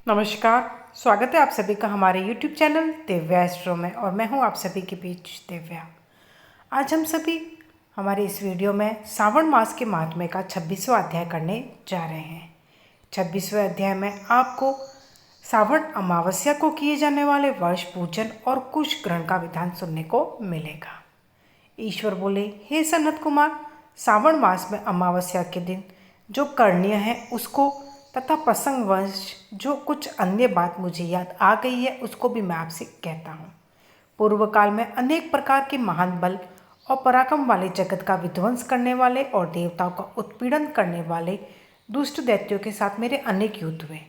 नमस्कार। स्वागत है आप सभी का हमारे YouTube चैनल दिव्या एस्ट्रो में और मैं हूं आप सभी के बीच दिव्या। आज हम सभी हमारे इस वीडियो में सावन मास के महात्म्य का 26वां अध्याय करने जा रहे हैं। 26वें अध्याय में आपको सावन अमावस्या को किए जाने वाले वर्ष पूजन और कुश ग्रहण का विधान सुनने को मिलेगा। ईश्वर बोले, हे सनत कुमार, सावन मास में अमावस्या के दिन जो करणीय है उसको तथा प्रसंगवश जो कुछ अन्य बात मुझे याद आ गई है उसको भी मैं आपसे कहता हूँ। पूर्व काल में अनेक प्रकार के महान बल और पराक्रम वाले जगत का विध्वंस करने वाले और देवताओं का उत्पीड़न करने वाले दुष्ट दैत्यों के साथ मेरे अनेक युद्ध हुए।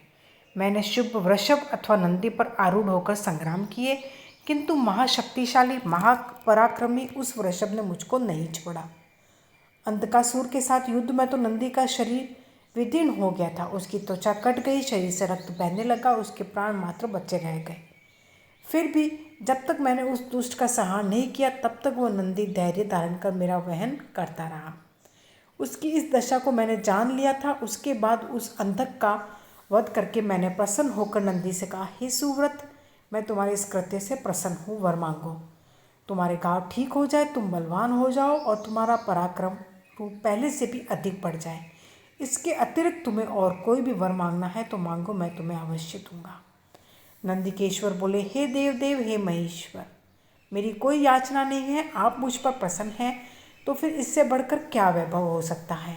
मैंने शुभ वृषभ अथवा नंदी पर आरूढ़ होकर संग्राम किए, किंतु महाशक्तिशाली महापराक्रमी उस वृषभ ने मुझको नहीं छोड़ा। अंधकासुर के साथ युद्ध में तो नंदी का शरीर विदीर्ण हो गया था, उसकी त्वचा कट गई, शरीर से रक्त बहने लगा, उसके प्राण मात्र बचे रह गए। फिर भी जब तक मैंने उस दुष्ट का संहार नहीं किया तब तक वह नंदी धैर्य धारण कर मेरा वहन करता रहा। उसकी इस दशा को मैंने जान लिया था। उसके बाद उस अंधक का वध करके मैंने प्रसन्न होकर नंदी से कहा, हे सुव्रत, मैं तुम्हारे इस कृत्य से प्रसन्न हूँ, वर मांगो। तुम्हारे घाव ठीक हो जाए, तुम बलवान हो जाओ और तुम्हारा पराक्रम रूप पहले से भी अधिक बढ़ जाए। इसके अतिरिक्त तुम्हें और कोई भी वर मांगना है तो मांगो, मैं तुम्हें अवश्य दूंगा। नंदिकेश्वर बोले, हे देव, हे महेश्वर, मेरी कोई याचना नहीं है। आप मुझ पर प्रसन्न हैं तो फिर इससे बढ़कर क्या वैभव हो सकता है।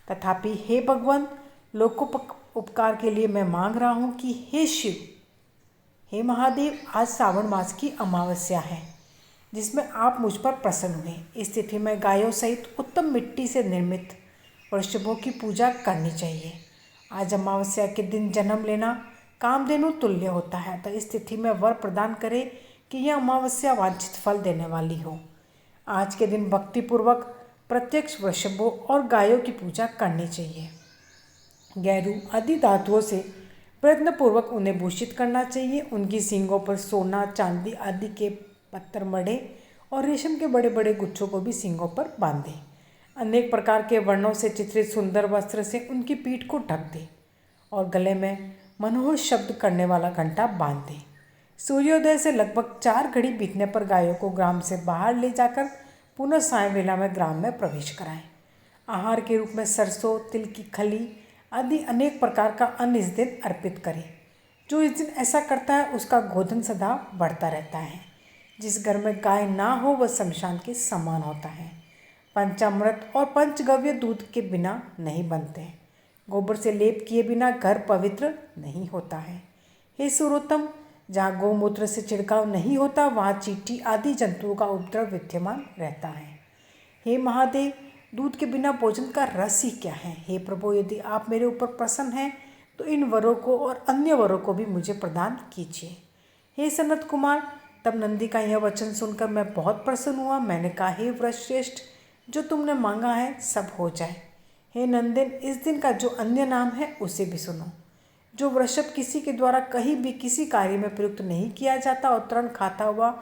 तथापि हे भगवान, लोकोपकार के लिए मैं मांग रहा हूँ कि हे शिव, हे महादेव, आज सावन मास की अमावस्या है जिसमें आप मुझ पर प्रसन्न हुए। इस तिथि में गायों सहित उत्तम मिट्टी से निर्मित वृषभों की पूजा करनी चाहिए। आज अमावस्या के दिन जन्म लेना कामधेनु तुल्य होता है, तो इस तिथि में वर प्रदान करे कि यह अमावस्या वांछित फल देने वाली हो। आज के दिन भक्तिपूर्वक प्रत्यक्ष वृषभों और गायों की पूजा करनी चाहिए। गैरू आदि धातुओं से प्रयत्नपूर्वक उन्हें भूषित करना चाहिए। उनकी सींगों पर सोना, चांदी आदि के पत्थर मढ़े और रेशम के बड़े बड़े गुच्छों को भी सींगों पर बांधे। अनेक प्रकार के वर्णों से चित्रित सुंदर वस्त्र से उनकी पीठ को ढक दे और गले में मनोहर शब्द करने वाला घंटा बांध दे। सूर्योदय से लगभग 4 घड़ी बीतने पर गायों को ग्राम से बाहर ले जाकर पुनः साय वेला में ग्राम में प्रवेश कराएं। आहार के रूप में सरसों, तिल की खली आदि अनेक प्रकार का अन्न इस दिन अर्पित करें। जो इस दिन ऐसा करता है उसका गोधन सदा बढ़ता रहता है। जिस घर में गाय ना हो वह शमशान के समान होता है। पंचामृत और पंचगव्य दूध के बिना नहीं बनते। गोबर से लेप किए बिना घर पवित्र नहीं होता है। हे सुरोत्तम, जहाँ गौमूत्र से छिड़काव नहीं होता वहाँ चींटी आदि जंतुओं का उपद्रव विद्यमान रहता है। हे महादेव, दूध के बिना भोजन का रस ही क्या है। हे प्रभु, यदि आप मेरे ऊपर प्रसन्न हैं तो इन वरों को और अन्य वरों को भी मुझे प्रदान कीजिए। हे सनत कुमार, तब नंदी का यह वचन सुनकर मैं बहुत प्रसन्न हुआ। मैंने कहा, हे व्रतश्रेष्ठ, जो तुमने मांगा है सब हो जाए। हे नंदन, इस दिन का जो अन्य नाम है उसे भी सुनो। जो वृषभ किसी के द्वारा कहीं भी किसी कार्य में प्रयुक्त नहीं किया जाता और तृण खाता हुआ,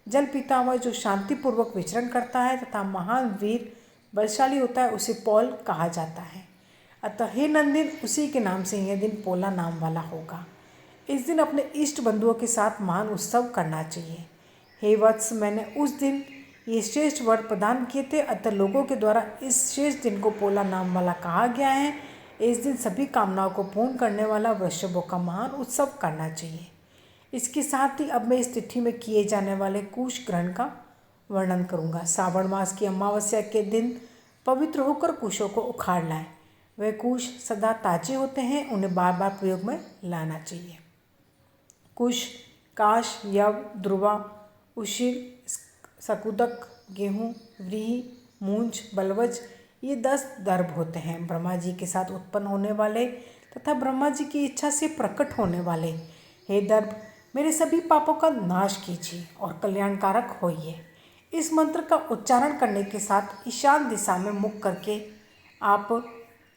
जल पीता हुआ, जो शांतिपूर्वक विचरण करता है तथा महान वीर बलशाली होता है, उसे पौल कहा जाता है। अतः हे नंदन, उसी के नाम से यह दिन पोला नाम वाला होगा। इस दिन अपने इष्ट बंधुओं के साथ महान उत्सव करना चाहिए। हे वत्स, मैंने उस दिन ये श्रेष्ठ वर प्रदान किए थे, अतः लोगों के द्वारा इस श्रेष्ठ दिन को पोला नाम वाला कहा गया है। इस दिन सभी कामनाओं को पूर्ण करने वाला वृषभों का महान उत्सव करना चाहिए। इसके साथ ही अब मैं इस तिथि में किए जाने वाले कुश ग्रहण का वर्णन करूँगा। सावन मास की अमावस्या के दिन पवित्र होकर कुशों को उखाड़ लाएं। वह कुश सदा ताजे होते हैं, उन्हें बार बार प्रयोग में लाना चाहिए। कुश, काश, यव, ध्रुवा, उशिर, सकुदक, गेहूँ, व्रीहि, मूंज, बलवज, ये 10 दर्भ होते हैं। ब्रह्मा जी के साथ उत्पन्न होने वाले तथा ब्रह्मा जी की इच्छा से प्रकट होने वाले हे दर्भ, मेरे सभी पापों का नाश कीजिए और कल्याणकारक होइए। इस मंत्र का उच्चारण करने के साथ ईशान दिशा में मुख करके आप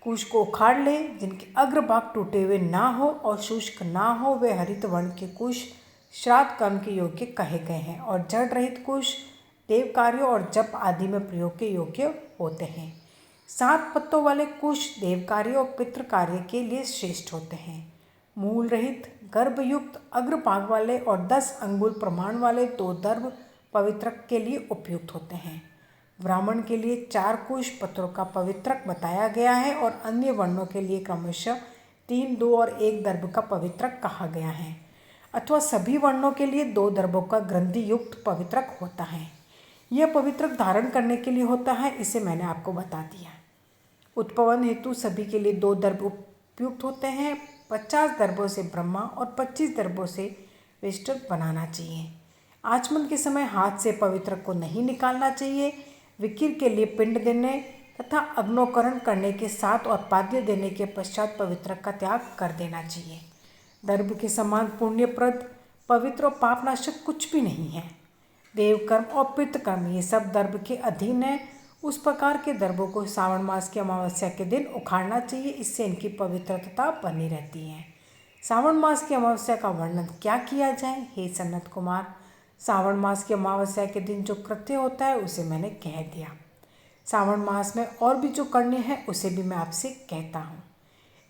कुश को उखाड़ लें। जिनके अग्रभाग टूटे हुए ना हो और शुष्क ना हो, वे हरित वर्ण के कुश श्राद्ध कर्म के योग्य कहे गए हैं और जड़ रहित कुश देव कार्यों और जप आदि में प्रयोग के योग्य होते हैं। 7 पत्तों वाले कुश देव कार्य और पितृ कार्य के लिए श्रेष्ठ होते हैं। मूल रहित गर्भयुक्त अग्रभाग वाले और 10 अंगुल प्रमाण वाले 2 दर्भ पवित्रक के लिए उपयुक्त होते हैं। ब्राह्मण के लिए 4 कुश पत्रों का पवित्रक बताया गया है और अन्य वर्णों के लिए क्रमशः 3, 2 और 1 दर्भ का पवित्रक कहा गया है, अथवा सभी वर्णों के लिए 2 दर्भों का ग्रंथि युक्त पवित्रक होता है। यह पवित्रक धारण करने के लिए होता है, इसे मैंने आपको बता दिया। उत्पवन हेतु सभी के लिए 2 दर्भ उपयुक्त होते हैं। 50 दर्भों से ब्रह्मा और 25 दर्भों से विष्टक बनाना चाहिए। आचमन के समय हाथ से पवित्रक को नहीं निकालना चाहिए। विकिर के लिए पिंड देने तथा अग्नोकरण करने के साथ और पाद्य देने के पश्चात पवित्रक का त्याग कर देना चाहिए। दर्भ के समान पुण्यप्रद, पवित्र और पापनाशक कुछ भी नहीं है। देवकर्म और पितृकर्म ये सब दर्भ के अधीन है। उस प्रकार के दर्भों को श्रावण मास की अमावस्या के दिन उखाड़ना चाहिए, इससे इनकी पवित्रता बनी रहती है। श्रावण मास की अमावस्या का वर्णन क्या किया जाए? हे सनत कुमार, श्रावण मास की अमावस्या के दिन जो कृत्य होता है उसे मैंने कह दिया। श्रावण मास में और भी जो करने हैं उसे भी मैं आपसे कहता हूँ।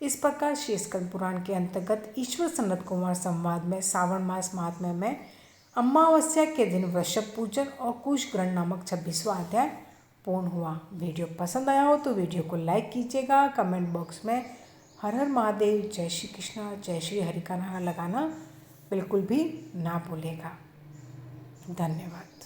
इस प्रकार श्री स्कंद पुराण के अंतर्गत ईश्वर सनत कुमार संवाद में श्रावण मास महात्म्य में अमावस्या के दिन वृषभ पूजन और कुश ग्रहण नामक 26वां अध्याय पूर्ण हुआ। वीडियो पसंद आया हो तो वीडियो को लाइक कीजिएगा। कमेंट बॉक्स में हर हर महादेव, जय श्री कृष्णा, जय श्री हरि का नारा लगाना बिल्कुल भी ना भूलेगा। धन्यवाद।